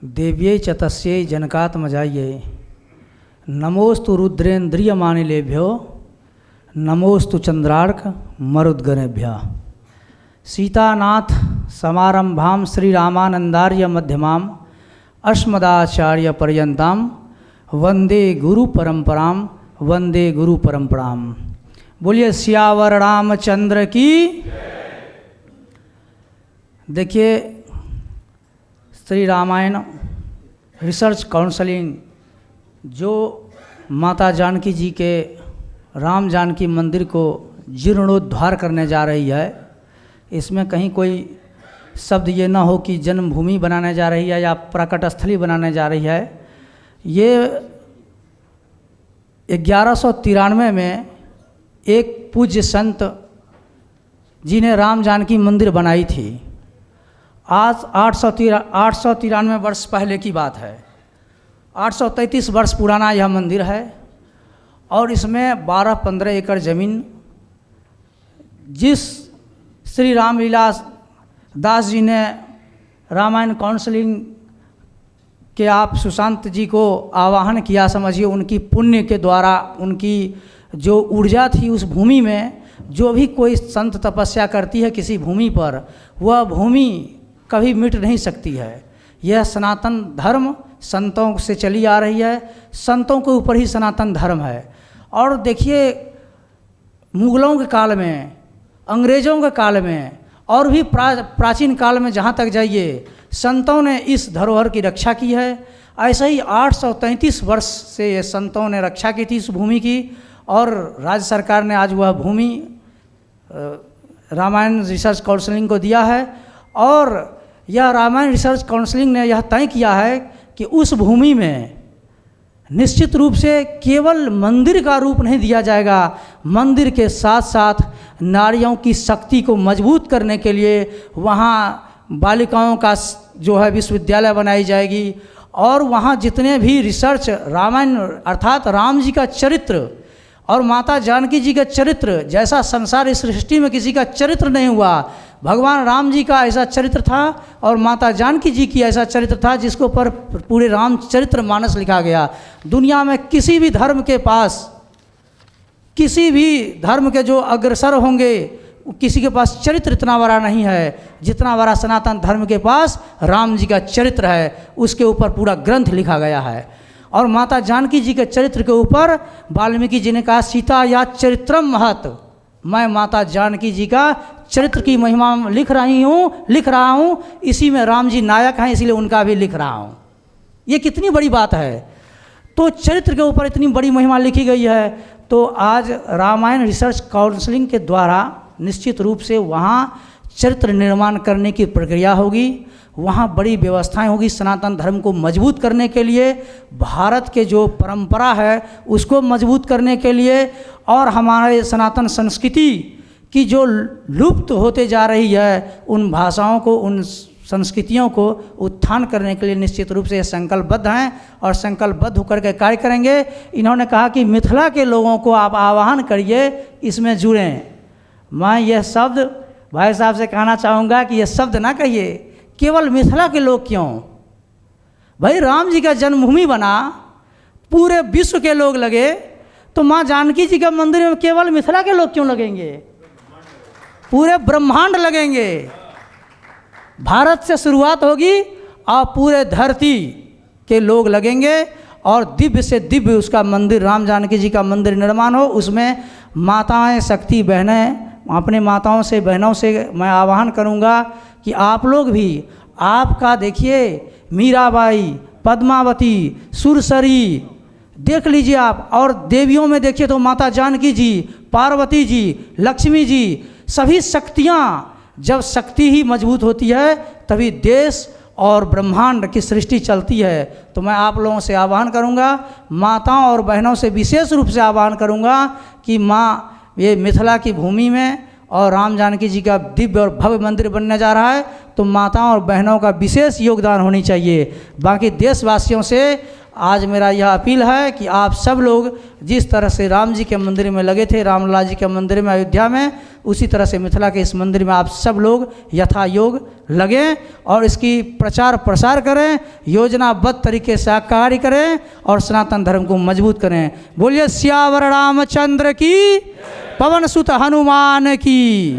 देव्यै च तस्यै जनकात्मजायै नमोस्तु रुद्रेन्द्रियमानिलेभ्यो नमोस्तु चंद्रार्क मरुद्गणेभ्यः। सीतानाथ समारंभां श्रीरामानंदार्य मध्यमां अस्मदाचार्य पर्यन्तां वंदे गुरु परंपरां वंदे गुरु परंपरां। बोलिए सियावर रामचंद्र की। देखिए, श्री रामायण रिसर्च काउंसलिंग जो माता जानकी जी के राम जानकी मंदिर को जीर्णोद्धार करने जा रही है, इसमें कहीं कोई शब्द ये ना हो कि जन्मभूमि बनाने जा रही है या प्रकट स्थली बनाने जा रही है। ये 1193 में एक पूज्य संत जी ने राम जानकी मंदिर बनाई थी। आज 893 वर्ष पहले की बात है। 833 वर्ष पुराना यह मंदिर है और इसमें 12-15 एकड़ ज़मीन, जिस श्री रामलीला दास जी ने रामायण काउंसलिंग के आप सुशांत जी को आवाहन किया, समझिए उनकी पुण्य के द्वारा, उनकी जो ऊर्जा थी उस भूमि में, जो भी कोई संत तपस्या करती है किसी भूमि पर, वह भूमि कभी मिट नहीं सकती है। यह सनातन धर्म संतों से चली आ रही है, संतों के ऊपर ही सनातन धर्म है। और देखिए, मुगलों के काल में, अंग्रेज़ों के काल में और भी प्राचीन काल में जहाँ तक जाइए, संतों ने इस धरोहर की रक्षा की है। ऐसे ही 833 वर्ष से ये संतों ने रक्षा की थी इस भूमि की, और राज्य सरकार ने आज वह भूमि रामायण रिसर्च काउंसलिंग को दिया है। और यह रामायण रिसर्च काउंसलिंग ने यह तय किया है कि उस भूमि में निश्चित रूप से केवल मंदिर का रूप नहीं दिया जाएगा, मंदिर के साथ साथ नारियों की शक्ति को मजबूत करने के लिए वहाँ बालिकाओं का जो है विश्वविद्यालय बनाई जाएगी। और वहाँ जितने भी रिसर्च रामायण अर्थात राम जी का चरित्र और माता जानकी जी का चरित्र, जैसा संसार इस सृष्टि में किसी का चरित्र नहीं हुआ, भगवान राम जी का ऐसा चरित्र था और माता जानकी जी की ऐसा चरित्र था जिसको पर पूरे रामचरित्र मानस लिखा गया। दुनिया में किसी भी धर्म के पास, किसी भी धर्म के जो अग्रसर होंगे, किसी के पास चरित्र इतना बड़ा नहीं है जितना बड़ा सनातन धर्म के पास राम जी का चरित्र है। उसके ऊपर पूरा ग्रंथ लिखा गया है। और माता जानकी जी के चरित्र के ऊपर वाल्मीकि जी ने कहा, सीता या चरित्रम महत, मैं माता जानकी जी का चरित्र की महिमा लिख रहा हूँ। इसी में राम जी नायक हैं, इसलिए उनका भी लिख रहा हूँ। ये कितनी बड़ी बात है। तो चरित्र के ऊपर इतनी बड़ी महिमा लिखी गई है। तो आज रामायण रिसर्च काउंसलिंग के द्वारा निश्चित रूप से वहाँ चरित्र निर्माण करने की प्रक्रिया होगी, वहाँ बड़ी व्यवस्थाएं होगी सनातन धर्म को मजबूत करने के लिए, भारत के जो परंपरा है उसको मजबूत करने के लिए, और हमारे सनातन संस्कृति की जो लुप्त होते जा रही है उन भाषाओं को, उन संस्कृतियों को उत्थान करने के लिए निश्चित रूप से संकल्पबद्ध हैं और संकल्पबद्ध होकर के कार्य करेंगे। इन्होंने कहा कि मिथिला के लोगों को आप आह्वान करिए, इसमें जुड़ें। मैं यह शब्द भाई साहब से कहना चाहूँगा कि यह शब्द ना कहिए, केवल मिथिला के लोग क्यों भाई, राम जी का जन्मभूमि बना, पूरे विश्व के लोग लगे, तो माँ जानकी जी के मंदिर में केवल मिथिला के लोग क्यों लगेंगे? पूरे ब्रह्मांड लगेंगे। भारत से शुरुआत होगी और पूरे धरती के लोग लगेंगे और दिव्य से दिव्य उसका मंदिर, राम जानकी जी का मंदिर निर्माण हो। उसमें माताएं, शक्ति बहनें, अपने माताओं से, बहनों से मैं आह्वान करूंगा कि आप लोग भी, आपका देखिए मीराबाई, पद्मावती, सुरसरी देख लीजिए आप, और देवियों में देखिए तो माता जानकी जी, पार्वती जी, लक्ष्मी जी, सभी शक्तियाँ, जब शक्ति ही मजबूत होती है तभी देश और ब्रह्मांड की सृष्टि चलती है। तो मैं आप लोगों से आह्वान करूंगा, माताओं और बहनों से विशेष रूप से आह्वान करूंगा कि माँ, ये मिथिला की भूमि में और राम जानकी जी का दिव्य और भव्य मंदिर बनने जा रहा है, तो माताओं और बहनों का विशेष योगदान होनी चाहिए। बाकी देशवासियों से आज मेरा यह अपील है कि आप सब लोग जिस तरह से राम जी के मंदिर में लगे थे, रामलला जी के मंदिर में अयोध्या में, उसी तरह से मिथिला के इस मंदिर में आप सब लोग यथा योग लगें और इसकी प्रचार प्रसार करें, योजनाबद्ध तरीके से कार्य करें और सनातन धर्म को मजबूत करें। बोलिए सियावर रामचंद्र की, पवन सुत हनुमान की।